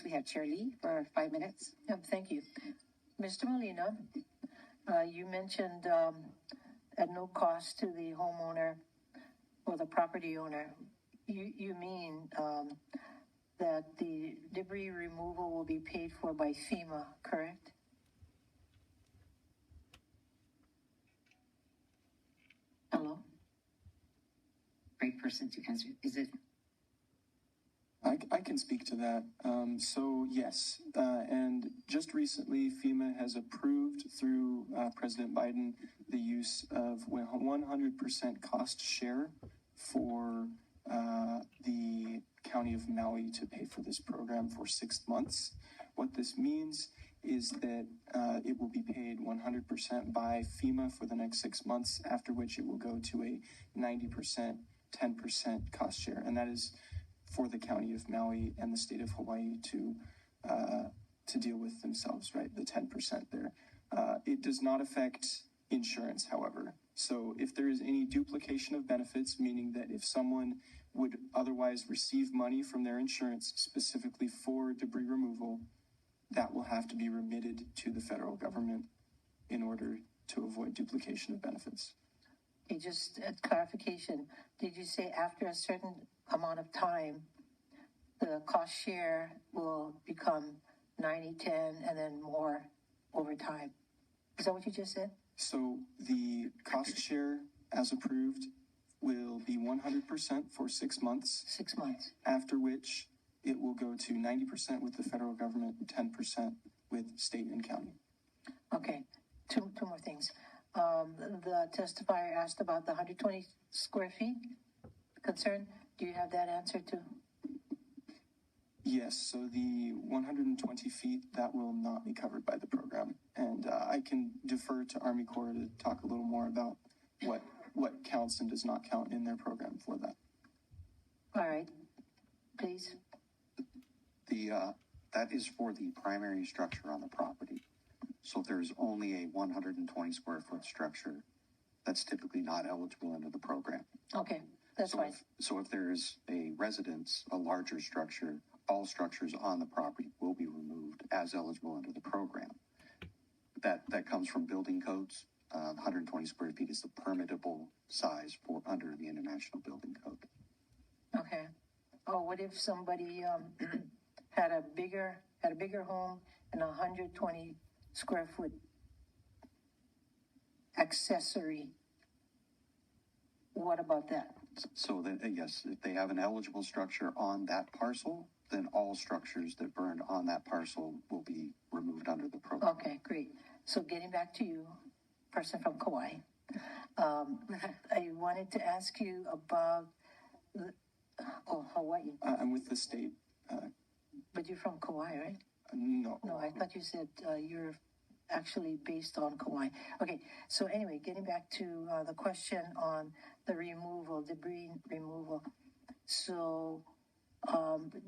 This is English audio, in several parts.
We have Chair Lee for 5 minutes. Thank you. Mr. Molina, you mentioned at no cost to the homeowner or the property owner. You mean that the debris removal will be paid for by FEMA, correct? Hello? Great person to answer. Is it? I can speak to that. So yes, and just recently FEMA has approved through President Biden the use of 100% cost share for the County of Maui to pay for this program for 6 months. What this means is that it will be paid 100% by FEMA for the next 6 months, after which it will go to a 90%, 10% cost share. And that is for the County of Maui and the state of Hawaii to deal with themselves, right? The 10% there. It does not affect insurance, however. So if there is any duplication of benefits, meaning that if someone would otherwise receive money from their insurance specifically for debris removal, that will have to be remitted to the federal government in order to avoid duplication of benefits. Okay, just a clarification. Did you say after a certain amount of time, the cost share will become 90-10 and then more over time? Is that what you just said? So the cost share, as approved, will be 100% for 6 months. 6 months. After which it will go to 90% with the federal government, 10% with state and county. Okay, two more things. The testifier asked about the 120 square feet concern. Do you have that answer too? Yes, so the 120 feet, that will not be covered by the program. And I can defer to Army Corps to talk a little more about what counts and does not count in their program for that. All right, please. That is for the primary structure on the property. So if there's only a 120 square foot structure, that's typically not eligible under the program. Okay, that's fine. So if there's a residence, a larger structure, all structures on the property will be removed as eligible under the program. That comes from building codes. 120 square feet is the permittable size for under the International Building Code. Okay. Oh, what if somebody had a bigger home and 120 square foot accessory? What about that? So then, yes, if they have an eligible structure on that parcel, then all structures that burned on that parcel will be removed under the program. Okay, great. So getting back to you, person from Kauai, I wanted to ask you about Hawaii. I'm with the state. But you're from Kauai, right? No. No, I thought you said you're actually based on Kauai. Okay, so anyway, getting back to the question on the debris removal. So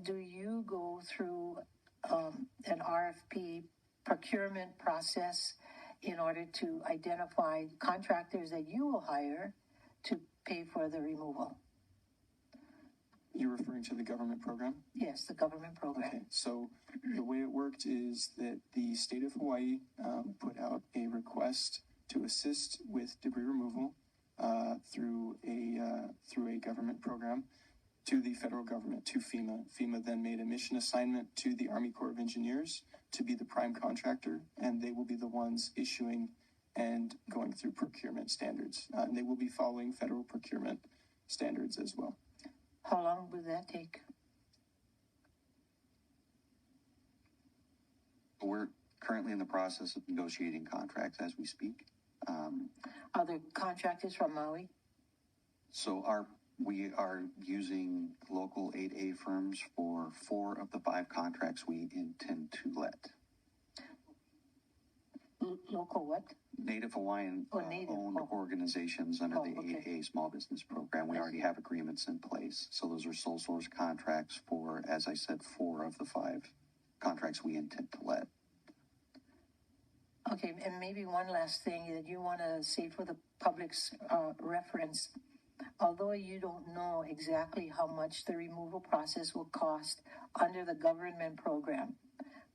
do you go through an RFP procurement process in order to identify contractors that you will hire to pay for the removal? You're referring to the government program? Yes, the government program. Okay, so the way it worked is that the state of Hawaii put out a request to assist with debris removal through a government program to the federal government, to FEMA. FEMA then made a mission assignment to the Army Corps of Engineers to be the prime contractor, and they will be the ones issuing and going through procurement standards. And they will be following federal procurement standards as well. How long will that take? We're currently in the process of negotiating contracts as we speak. Are there contractors from Maui? So we are using local 8A firms for 4 of the 5 contracts we intend to let. Local what? Native Hawaiian owned organizations under the 8A Small Business Program. We already have agreements in place. So those are sole source contracts for, as I said, 4 of the 5 contracts we intend to let. Okay, and maybe one last thing that you want to say for the public's reference. although you don't know exactly how much the removal process will cost under the government program,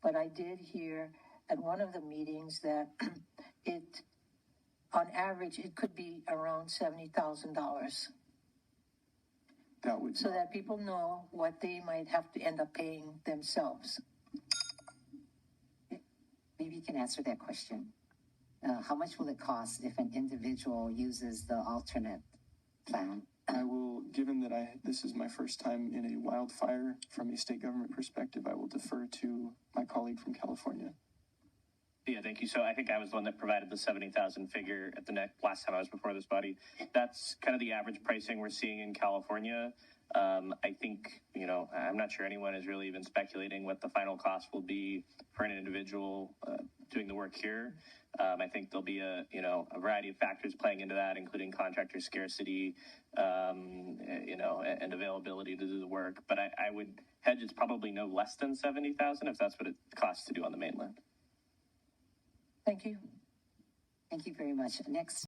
but I did hear at one of the meetings that it, on average, it could be around $70,000. That would So that people know what they might have to end up paying themselves. Maybe you can answer that question. How much will it cost if an individual uses the alternate plan? I will, given that this is my first time in a wildfire from a state government perspective, I will defer to my colleague from California. Yeah, thank you. So I think I was the one that provided the 70,000 figure at the last time I was before this body. That's kind of the average pricing we're seeing in California. I think, I'm not sure anyone is really even speculating what the final cost will be for an individual doing the work here. I think there'll be a variety of factors playing into that, including contractor scarcity, and availability to do the work. But I would hedge it's probably no less than 70,000 if that's what it costs to do on the mainland. Thank you. Thank you very much. Next.